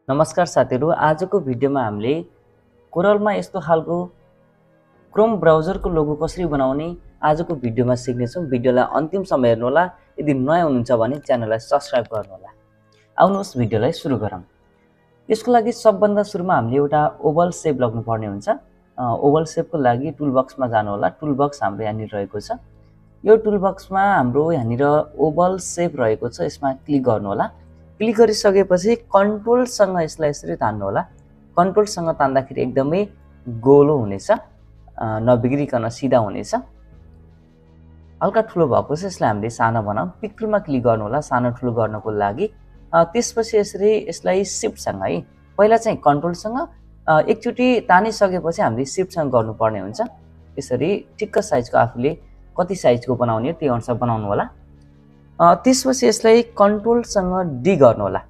नमस्कार साथीहरु, आजको भिडियोमा हामीले कोरलमा यस्तो खालको क्रोम ब्राउजरको लोगो कसरी बनाउने आजको भिडियोमा सिक्नेछौँ। भिडियोलाई अन्तिमसम्म हेर्नुहोला। यदि नयाँ हुनुहुन्छ भने च्यानललाई सब्स्क्राइब गर्नुहोला। आउनुहोस् भिडियोलाई सुरु गरौँ। यसको लागि सबभन्दा सुरुमा हामीले एउटा ओभल शेप लाग्नुपर्ने हुन्छ। ओभल शेपको लागि टुल बक्समा जानुहोला। टुल बक्स हाम्रो यहाँनिर रहेको छ। यो टुल बक्समा हाम्रो यहाँनिर ओभल शेप रहेको छ, यसमा क्लिक गर्नुहोला। क्लिक गरिसकेपछि कन्ट्रोलसँग यसलाई यसरी तान्नु होला। कन्ट्रोलसँग तान्दाखेरि एकदमै गोलो हुनेछ, नबिग्रिकन सिधा हुनेछ। हल्का ठुलो भएको छ, यसलाई हामीले सानो बनाऊँ। पिक टुलमा क्लिक गर्नु होला सानो ठुलो गर्नको लागि। त्यसपछि यसरी यसलाई शिफ्टसँग है, पहिला चाहिँ कन्ट्रोलसँग एकचोटि तानिसकेपछि हामीले शिफ्टसँग गर्नुपर्ने हुन्छ। यसरी ठिक्क साइजको आफूले कति साइजको बनाउने हो त्यही अनुसार बनाउनु होला। त्यसपछि यसलाई कन्ट्रोलसँग डी गर्नु होला।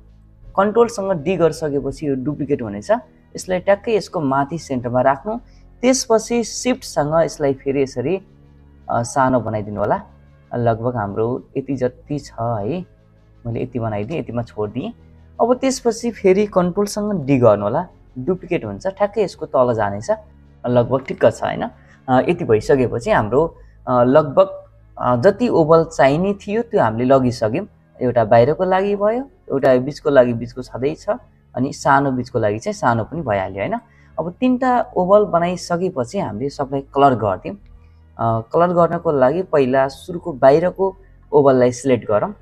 कन्ट्रोलसँग डी गरिसकेपछि यो डुप्लिकेट हुनेछ, यसलाई ट्याक्कै यसको माथि सेन्टरमा राख्नु। त्यसपछि शिफ्टसँग यसलाई फेरि यसरी सानो बनाइदिनु होला। लगभग हाम्रो यति जति छ है, मैले यति बनाइदिएँ, यतिमा छोडिदिएँ। अब त्यसपछि फेरि कन्ट्रोलसँग डी गर्नु होला। डुप्लिकेट हुन्छ, ठ्याक्कै यसको तल जानेछ। लगभग ठिक्क छ हैन। यति भइसकेपछि हाम्रो लगभग जति ओभल चाहिने थियो त्यो हामीले लगिसक्यौँ। एउटा बाहिरको लागि भयो, एउटा बिचको लागि बिचको छँदैछ, अनि सानो बिचको लागि चाहिँ सानो पनि भइहाल्यो हैन। अब तीनटा ओभल बनाइसकेपछि हामीले सबलाई कलर गर्दियौँ। कलर गर्नको लागि पहिला सुरुको बाहिरको ओभललाई सिलेक्ट गरौँ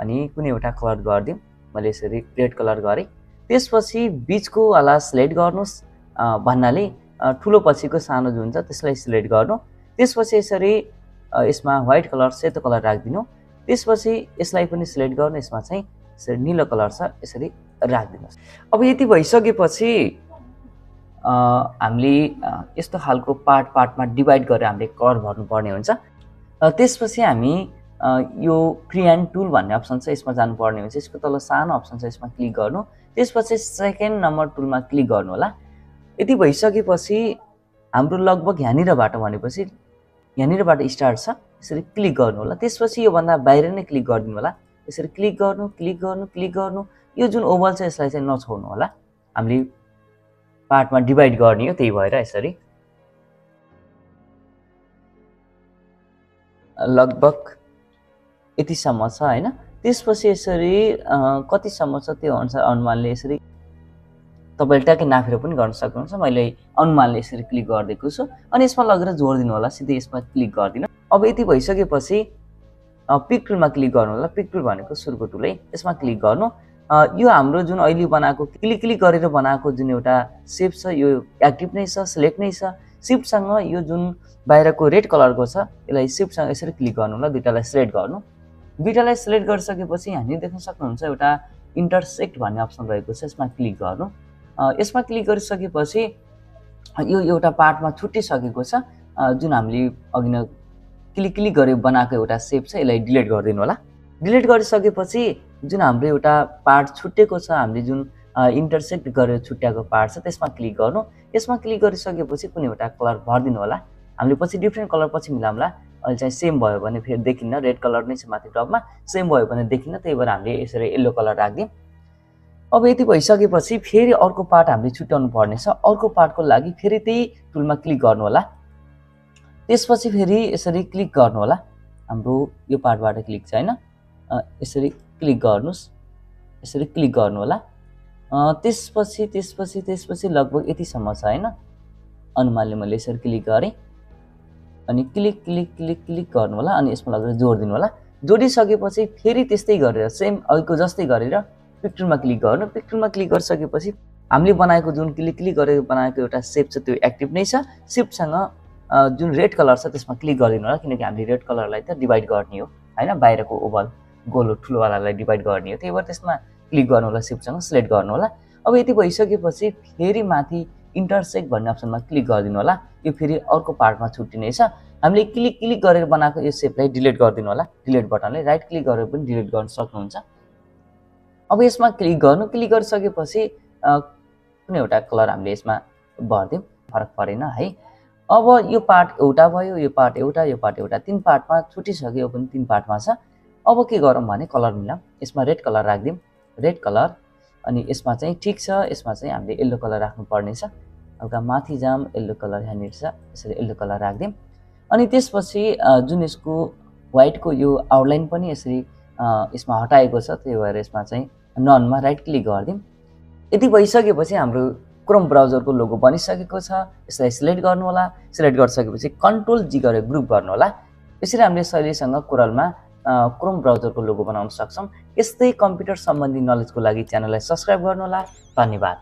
अनि कुनै एउटा कलर गरिदिउँ। मैले यसरी रेड कलर गरेँ। त्यसपछि बिचको वाला सिलेक्ट गर्नुहोस् भन्नाले ठुलो पछिको सानो जुन छ त्यसलाई सिलेक्ट गर्नु। त्यसपछि यसरी यसमा व्हाइट कलर सेतो कलर राखिदिनु। त्यसपछि यसलाई पनि सिलेक्ट गर्नु, यसमा चाहिँ यसरी नीलो कलर छ यसरी राखिदिनुहोस्। अब यति भइसकेपछि हामीले यस्तो खालको पार्टमा डिभाइड गरेर हामीले कलर भर्नुपर्ने हुन्छ। त्यसपछि हामी यो क्रिएट टुल भन्ने अप्सन छ, यसमा जानुपर्ने हुन्छ। यसको तल सानो अप्सन छ, यसमा क्लिक गर्नु। त्यसपछि सेकेन्ड नम्बर टुलमा क्लिक गर्नु होला। यति भइसकेपछि हाम्रो लगभग यहाँनिरबाट भनेपछि यहाँनिरबाट स्टार्ट छ, यसरी क्लिक गर्नु होला। त्यसपछि योभन्दा बाहिर नै क्लिक गरिदिनु होला। यसरी क्लिक गर्नु क्लिक गर्नु क्लिक गर्नु। यो जुन ओभल छ यसलाई चाहिँ नछोड्नु होला। हामीले पार्टमा डिभाइड गर्ने हो, त्यही भएर यसरी लगभग यतिसम्म छ हैन। त्यसपछि यसरी कतिसम्म छ त्यो अनुसार अनुमानले यसरी तपाईले ट्याक्कै नापेर पनि गर्न सक्नुहुन्छ। मैले अनुमानले यसरी क्लिक गरिदिएको छु अनि यसमा लगेर जोडिदिनु होला। सिधै यसमा क्लिक गरिदिनु। अब यति भइसकेपछि पिक टुलमा क्लिक गर्नु होला। पिक टुल भनेको सुरुको टुल है, यसमा क्लिक गर्नु। यो हाम्रो जुन अहिले बनाएको क्लिक गरेर बनाएको जुन एउटा शेप छ यो एक्टिभ नै छ, सिलेक्ट नै छ। शिफ्टसँग यो जुन बाहिरको रेड कलरको छ यसलाई शिफ्टसँग यसरी क्लिक गर्नु होला। दुईटालाई सिलेक्ट गर्नु। दुईटालाई सिलेक्ट गरिसकेपछि यहाँनिर देख्न सक्नुहुन्छ एउटा इन्टरसेक्ट भन्ने अप्सन रहेको छ, यसमा क्लिक गर्नु। यसमा क्लिक गरिसकेपछि यो एउटा पार्टमा छुटिसकेको छ। जुन हामीले अघि नै क्लिक गरेर बनाएको एउटा शेप छ यसलाई डिलिट गरिदिनु होला। डिलिट गरिसकेपछि जुन हाम्रो एउटा पार्ट छुटेको छ, हामीले जुन इन्टरसेक्ट गरेर छुट्याएको पार्ट छ त्यसमा क्लिक गर्नु। यसमा क्लिक गरिसकेपछि कुनै एउटा कलर भरिदिनु होला। हामीले पछि डिफ्रेन्ट कलर पछि मिलाउँला। अहिले चाहिँ सेम भयो भने फेरि देखिन्न, रेड कलर नै छ माथि टपमा, सेम भयो भने देखिन्न, त्यही भएर हामीले यसरी येल्लो कलर राखिदियौँ। अब यति भइसकेपछि फेरि अर्को पार्ट हामीले छुट्याउनु पर्नेछ। अर्को पार्टको लागि फेरि त्यही टुलमा क्लिक गर्नु होला। त्यसपछि फेरि यसरी क्लिक गर्नु होला। हाम्रो यो पार्टबाट क्लिक छ हैन, यसरी क्लिक गर्नुस्, यसरी क्लिक गर्नु होला। त्यसपछि लगभग यतिसम्म छ हैन। अनुमानले मैले यसरी क्लिक गरेँ अनि क्लिक गर्नु होला अनि यसमा लगेर जोडिदिनु होला। जोडिसकेपछि फेरि त्यस्तै गरेर सेम अघिको जस्तै गरेर पिक टुलमा क्लिक गर्नु। पिक टुलमा क्लिक गरिसकेपछि हामीले बनाएको जुन क्लिक गरेर बनाएको एउटा शेप छ त्यो एक्टिभ नै छ। शिफ्टसँग जुन रेड कलर छ त्यसमा क्लिक गरिदिनु होला, किनकि हामीले रेड कलरलाई त डिभाइड गर्ने हो हैन, बाहिरको ओभल गोलो ठुलोवालालाई डिभाइड गर्ने हो, त्यही भएर त्यसमा क्लिक गर्नु होला। शिफ्टसँग सिलेक्ट गर्नु होला। अब यति भइसकेपछि फेरि माथि इन्टरसेक्ट भन्ने अप्सनमा क्लिक गरिदिनु होला। यो फेरि अर्को पार्टमा छुट्टिनेछ। हामीले क्लिक गरेर बनाएको यो शेपलाई डिलिट गरिदिनु होला। डिलिट बटनले राइट क्लिक गरेर पनि डिलिट गर्न सक्नुहुन्छ। अब यसमा क्लिक गर्नु। क्लिक गरिसकेपछि कुनै एउटा कलर हामीले यसमा भर्दियौँ, फरक परेन है। अब यो पार्ट एउटा भयो, यो पार्ट एउटा, यो पार्ट एउटा, तीन पार्टमा छुटिसक्यो, यो पनि तीन पार्टमा छ। अब के गरौँ भने कलर मिलाऊँ। यसमा रेड कलर राखिदिउँ, रेड कलर अनि यसमा चाहिँ ठिक छ, यसमा चाहिँ हामीले येल्लो कलर राख्नु पर्नेछ। हल्का माथि जाम, येल्लो कलर यहाँनिर छ, यसरी येल्लो कलर राख्दिउँ। अनि त्यसपछि जुन यसको व्हाइटको यो आउटलाइन पनि यसरी यसमा हटाएको छ, त्यही भएर यसमा चाहिँ ननमा राइट क्लिक गरिदिउँ। यति भइसकेपछि हाम्रो क्रोम ब्राउजरको लोगो बनिसकेको छ। यसलाई सिलेक्ट गर्नु होला। सिलेक्ट गरिसकेपछि कन्ट्रोल जी गरेर ग्रुप गर्नु होला। यसरी हामीले सजिलैसँग कोरलमा क्रोम ब्राउजरको लोगो बनाउन सक्छौँ। यस्तै कम्प्युटर सम्बन्धी नलेजको लागि च्यानललाई सब्स्क्राइब गर्नु होला। धन्यवाद।